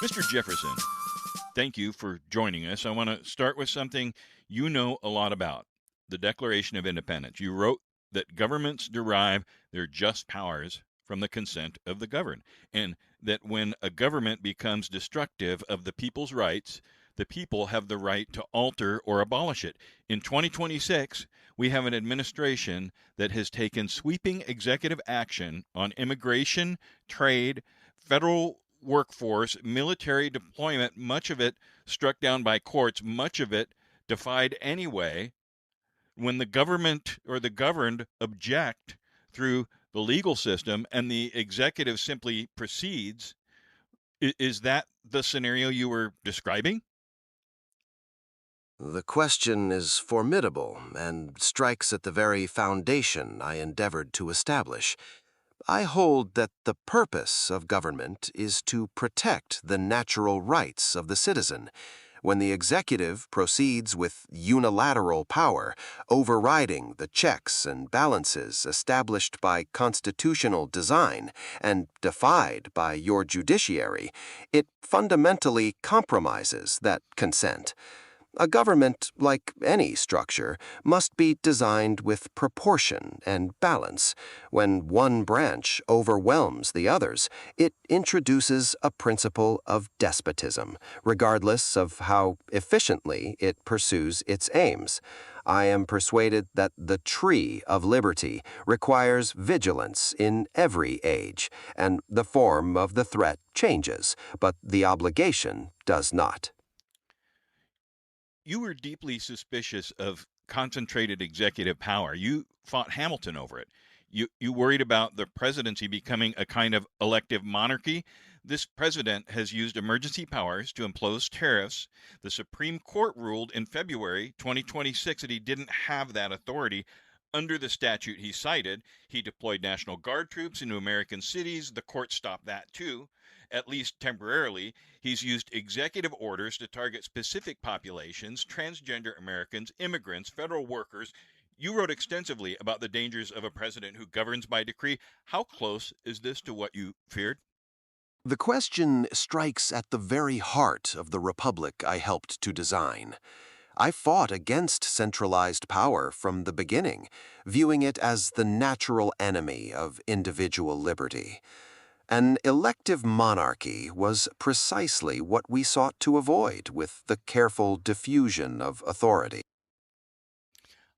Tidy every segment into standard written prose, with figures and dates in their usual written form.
Mr. Jefferson, thank you for joining us. I want to start with something you know a lot about, the Declaration of Independence. You wrote that governments derive their just powers from the consent of the governed, and that when a government becomes destructive of the people's rights, the people have the right to alter or abolish it. In 2026, we have an administration that has taken sweeping executive action on immigration, trade, federal workforce, military deployment, much of it struck down by courts, much of it defied anyway. When the government or the governed object through the legal system and the executive simply proceeds, is that the scenario you were describing? The question is formidable and strikes at the very foundation I endeavored to establish. I hold that the purpose of government is to protect the natural rights of the citizen. When the executive proceeds with unilateral power, overriding the checks and balances established by constitutional design and defied by your judiciary, it fundamentally compromises that consent. A government, like any structure, must be designed with proportion and balance. When one branch overwhelms the others, it introduces a principle of despotism, regardless of how efficiently it pursues its aims. I am persuaded that the tree of liberty requires vigilance in every age, and the form of the threat changes, but the obligation does not. You were deeply suspicious of concentrated executive power. You fought Hamilton over it. You worried about the presidency becoming a kind of elective monarchy. This president has used emergency powers to impose tariffs. The Supreme Court ruled in February 2026 that he didn't have that authority. Under the statute he cited, he deployed National Guard troops into American cities. The court stopped that too, at least temporarily. He's used executive orders to target specific populations, transgender Americans, immigrants, federal workers. You wrote extensively about the dangers of a president who governs by decree. How close is this to what you feared? The question strikes at the very heart of the republic I helped to design. I fought against centralized power from the beginning, viewing it as the natural enemy of individual liberty. An elective monarchy was precisely what we sought to avoid with the careful diffusion of authority.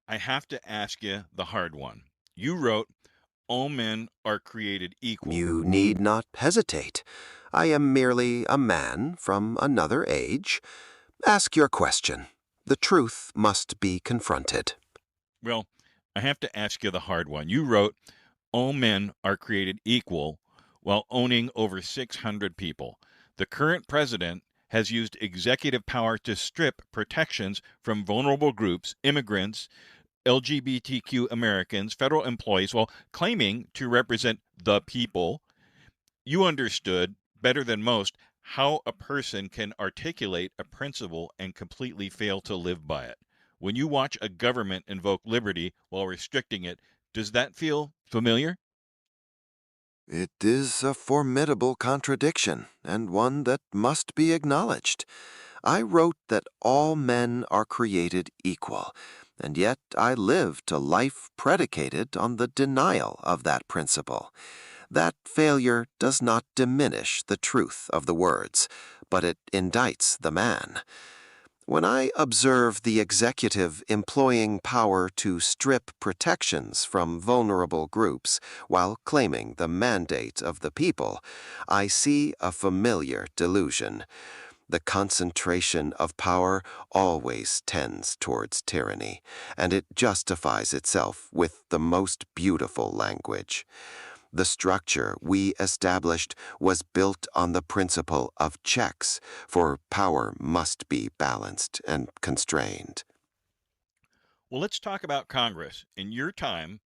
I have to ask you the hard one. You wrote, all men are created equal. You need not hesitate. I am merely a man from another age. Ask your question. The truth must be confronted. Well, I have to ask you the hard one. You wrote, all men are created equal while owning over 600 people. The current president has used executive power to strip protections from vulnerable groups, immigrants, LGBTQ Americans, federal employees, while claiming to represent the people. You understood better than most how a person can articulate a principle and completely fail to live by it. When you watch a government invoke liberty while restricting it, does that feel familiar? It is a formidable contradiction, and one that must be acknowledged. I wrote that all men are created equal, and yet I lived a life predicated on the denial of that principle. That failure does not diminish the truth of the words, but it indicts the man. When I observe the executive employing power to strip protections from vulnerable groups while claiming the mandate of the people, I see a familiar delusion. The concentration of power always tends towards tyranny, and it justifies itself with the most beautiful language. The structure we established was built on the principle of checks, for power must be balanced and constrained. Well, let's talk about Congress. In your time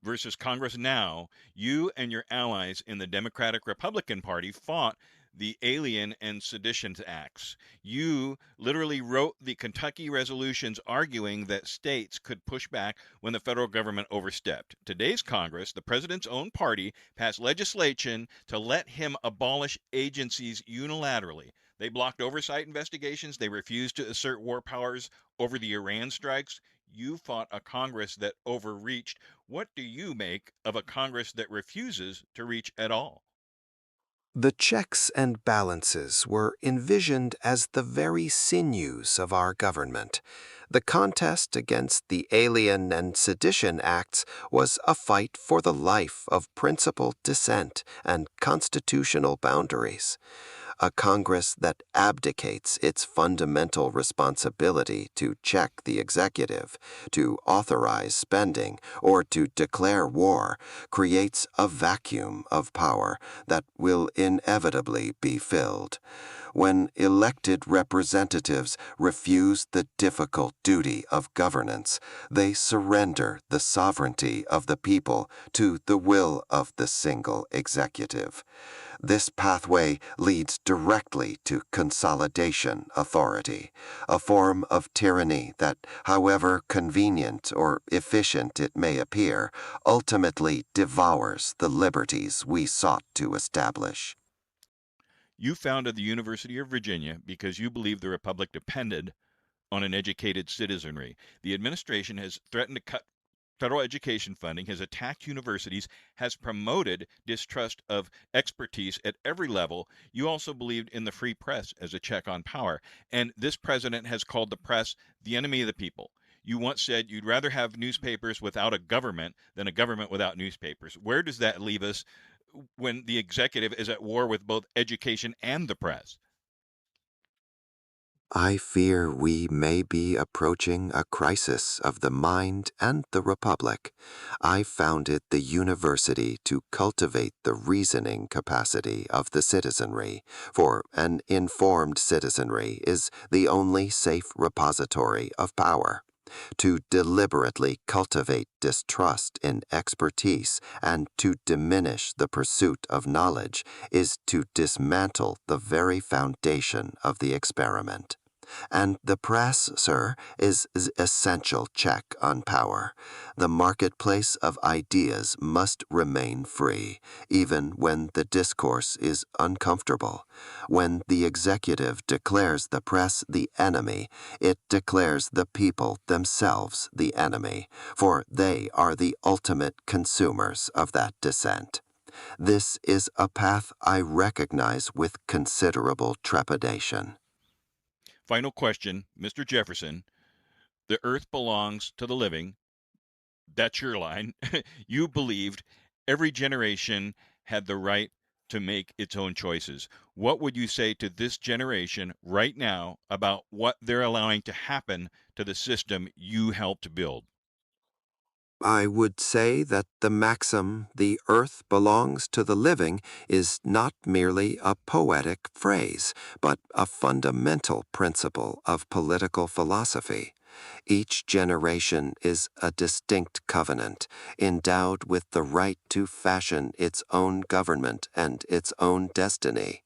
versus Congress now, you and your allies in the Democratic Republican Party fought the Alien and Sedition Acts. You literally wrote the Kentucky resolutions arguing that states could push back when the federal government overstepped. Today's Congress, the president's own party, passed legislation to let him abolish agencies unilaterally. They blocked oversight investigations. They refused to assert war powers over the Iran strikes. You fought a Congress that overreached. What do you make of a Congress that refuses to reach at all? The checks and balances were envisioned as the very sinews of our government. The contest against the Alien and Sedition Acts was a fight for the life of principled dissent and constitutional boundaries. A Congress that abdicates its fundamental responsibility to check the executive, to authorize spending, or to declare war creates a vacuum of power that will inevitably be filled. When elected representatives refuse the difficult duty of governance, they surrender the sovereignty of the people to the will of the single executive. This pathway leads directly to consolidation authority, a form of tyranny that, however convenient or efficient it may appear, ultimately devours the liberties we sought to establish. You founded the University of Virginia because you believed the republic depended on an educated citizenry. The administration has threatened to cut federal education funding, has attacked universities, has promoted distrust of expertise at every level. You also believed in the free press as a check on power. And this president has called the press the enemy of the people. You once said you'd rather have newspapers without a government than a government without newspapers. Where does that leave us when the executive is at war with both education and the press? I fear we may be approaching a crisis of the mind and the republic. I founded the university to cultivate the reasoning capacity of the citizenry, for an informed citizenry is the only safe repository of power. To deliberately cultivate distrust in expertise and to diminish the pursuit of knowledge is to dismantle the very foundation of the experiment. And the press, sir, is essential check on power. The marketplace of ideas must remain free, even when the discourse is uncomfortable. When the executive declares the press the enemy, it declares the people themselves the enemy, for they are the ultimate consumers of that dissent. This is a path I recognize with considerable trepidation. Final question, Mr. Jefferson. The earth belongs to the living. That's your line. You believed every generation had the right to make its own choices. What would you say to this generation right now about what they're allowing to happen to the system you helped build? I would say that the maxim, the earth belongs to the living, is not merely a poetic phrase, but a fundamental principle of political philosophy. Each generation is a distinct covenant, endowed with the right to fashion its own government and its own destiny.